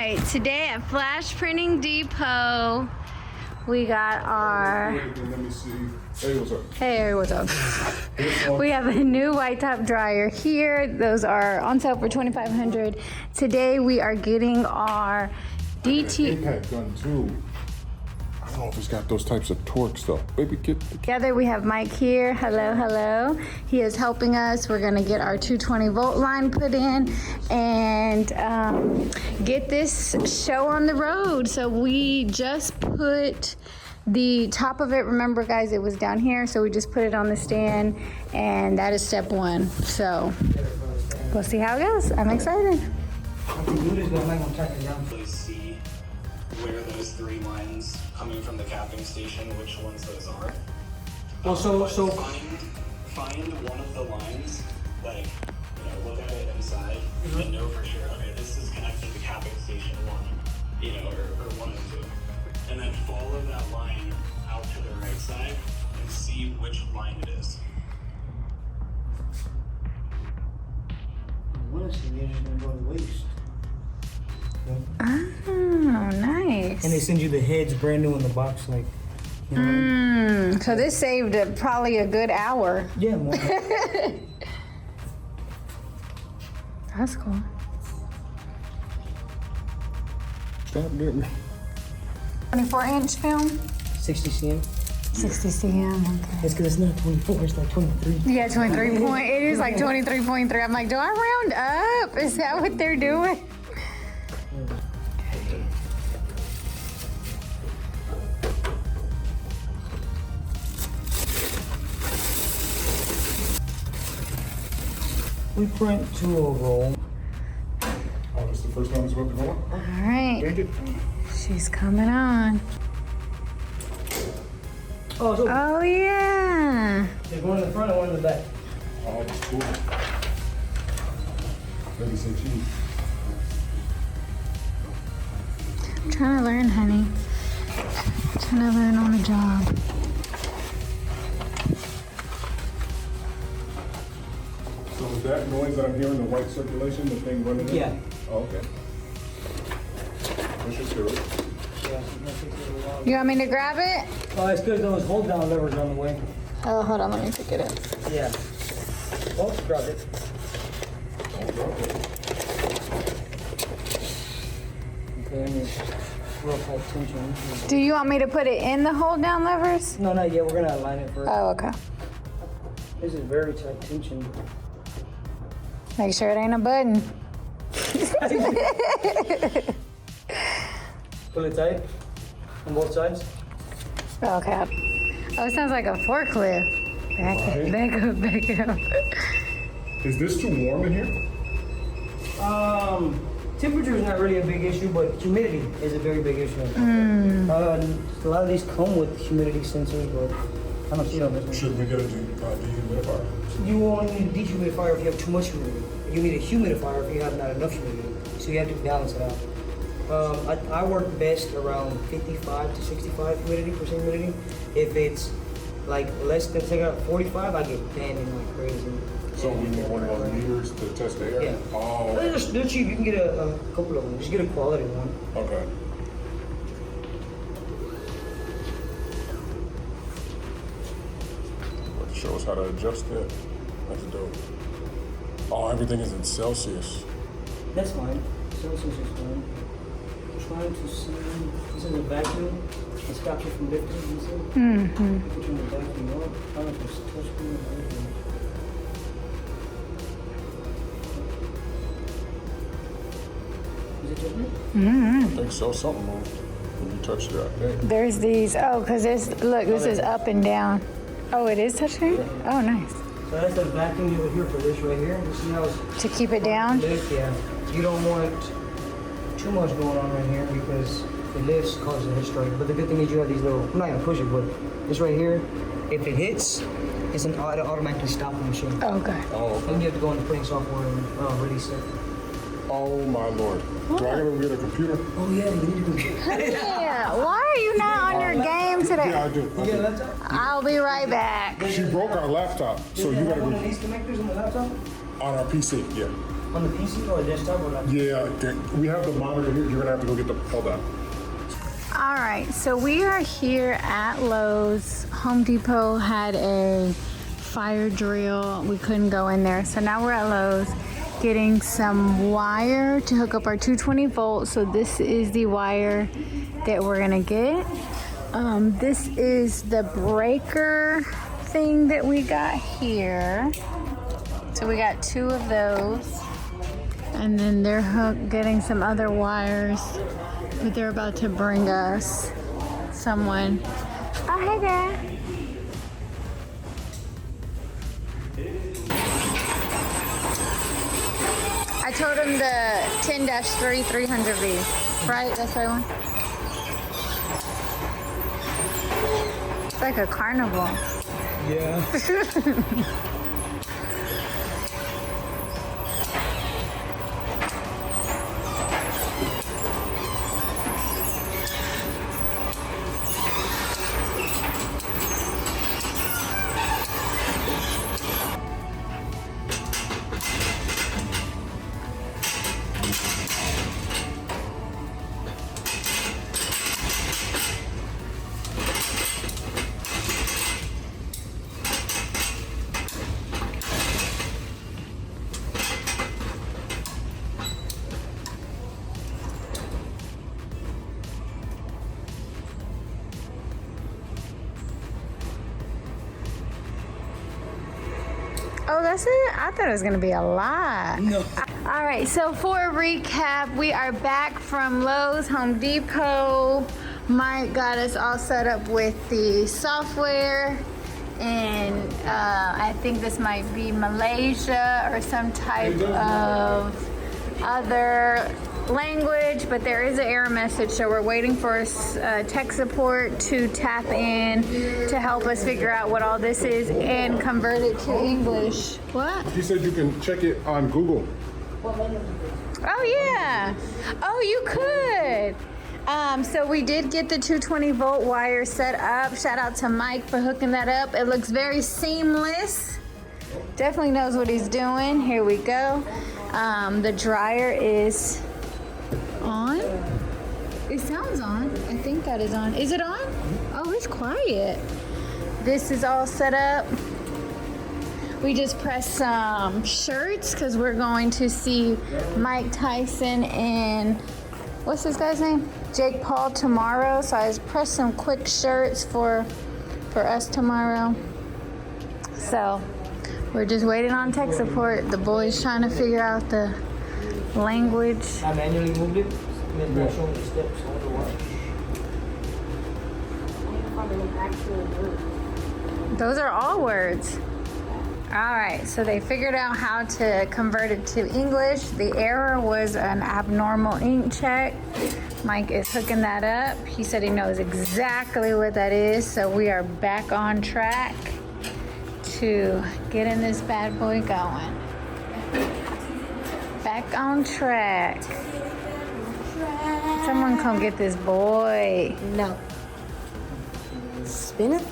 right, today at Flash Printing Depot, we got our... Let me see. Hey, what's up? Hey, what's up? We have a new white top dryer here. Those are on sale for $2,500. Today we are getting our DTF. Impact gun too. I don't know if it's got those types of torques though. Baby, get Together we have Mike here. Hello, hello. He is helping us. We're gonna get our 220 volt line put in and get this show on the road. So we just put the top of it, remember guys, it was down here, so we just put it on the stand, and that is step one. So we'll see how it goes. I'm excited. Really see where those three lines coming from the capping station, which ones those are. Well, so find one of the lines, like, you know, look at it inside and know for sure, okay, this is connected to capping station one, you know, or one and two. And then follow that line out to the right side and see which line it is. honestly, they're just gonna go to waste. Oh, nice. And they send you the heads brand new in the box, like. You know? So this saved probably a good hour. Yeah, more. That's cool. stop doing it. 24-inch film? 60 cm. 60 cm, okay. It's because it's not 24, it's like 23. Yeah, 23 point. It is like 23.3. I'm like, do I round up? Is that what they're doing? We print to a roll. Oh, this is the first time it's about to go on? All right. Thank you. She's coming on. Oh, so Oh, yeah. there's one in the front and one in the back. Oh, that's cool. Baby say cheese. I'm trying to learn, honey. Trying to learn on the job. So is that noise that I'm hearing, the white circulation, the thing running in? Yeah. Oh, okay. Let's just do it. Yeah, it's gonna take a little while. You want me to grab it? Oh, it's because those hold down levers are on the way. Oh, hold on. Let me pick it up. Yeah. Oh, drop it. Don't drop it. Okay, and it's real tight tension. Do you want me to put it in the hold down levers? No, not yet. We're gonna align it first. Oh, okay. This is very tight tension. Make sure it ain't a button. Pull it tight on both sides. Okay. Oh, it sounds like a forklift. Back up, back up, back up. Is this too warm in here? Temperature is not really a big issue, but humidity is a very big issue. A lot of these come with humidity sensors, but I don't see it on this one. Should we get a dehumidifier? You won't need a dehumidifier if you have too much humidity. You need a humidifier if you have not enough humidity. So you have to balance it out. I work best around 55 to 65 percent humidity. If it's like less than, say, 45, I get panning like crazy. So we need one of those meters to test the air? Yeah. Oh, They're cheap. You can get a couple of them. Just get a quality one. okay. It shows how to adjust it. That's dope. Oh, everything is in Celsius. That's fine. Celsius is fine. Trying to see. This is a vacuum. It stops you from lifting. You see? Mm-hmm. Put you in the vacuum up. I don't know if it's touchscreen or anything. Is it touchscreen? Mm-hmm. I think so. Something moved when you touched it, I think. There's these. Oh, because this, look, this is up and down. Oh, it is touchscreen? Oh, nice. So that's the vacuum you would hear for this right here. You see how it's To keep it down? lift? Yeah. You don't want too much going on right here because if it lifts, causes a hit strike. But the good thing is you have these little, I'm not gonna push it, but this right here, if it hits, it'll automatically stop the machine. Okay. Oh, Then you have to go into printing software and release it. oh my lord. Do I gotta get a computer? Oh yeah, you need a computer. Yeah, why are you not on your game today? Yeah, I do. I do. laptop? I'll be right back. She broke our laptop, so you gotta one of be these connectors on the laptop? on our PC. Yeah. On the PC or desktop or not? Yeah, we have the monitor here. You're gonna have to go get the hold on. All right, so we are here at Lowe's. Home Depot had a fire drill. We couldn't go in there, so now we're at Lowe's getting some wire to hook up our 220 volts. So this is the wire that we're gonna get. This is the breaker thing that we got here. So we got 2 of those. And then they're getting some other wires, but they're about to bring us someone. Oh, hey there. I told him the 10-3 300V, right? That's what I want. It's like a carnival. Yeah. Oh, that's it? I thought it was gonna be a lot. No. All right, so for a recap, we are back from Lowe's, Home Depot. Mike got us all set up with the software, and I think this might be Malaysia or some type of other language, but there is an error message, so we're waiting for tech support to tap in to help us figure out what all this is and convert it to English. What? He said you can check it on Google. Oh yeah. Oh, you could. So we did get the 220 volt wire set up. Shout out to Mike for hooking that up. It looks very seamless. Definitely knows what he's doing. Here we go. The dryer is on. It sounds on. I think that is on. Is it on? Oh, it's quiet. This is all set up. We just pressed some shirts because we're going to see Mike Tyson and what's this guy's name? Jake Paul tomorrow. So I just pressed some quick shirts for us tomorrow. So we're just waiting on tech support. The boys trying to figure out the language. I manually moved it, and then I showed the steps. I wonder why. Those are all words. All right, so they figured out how to convert it to English. The error was an abnormal ink check. Mike is hooking that up. He said he knows exactly what that is, so we are back on track to getting this bad boy going. Back on track. Someone come get this boy. No. Spin it.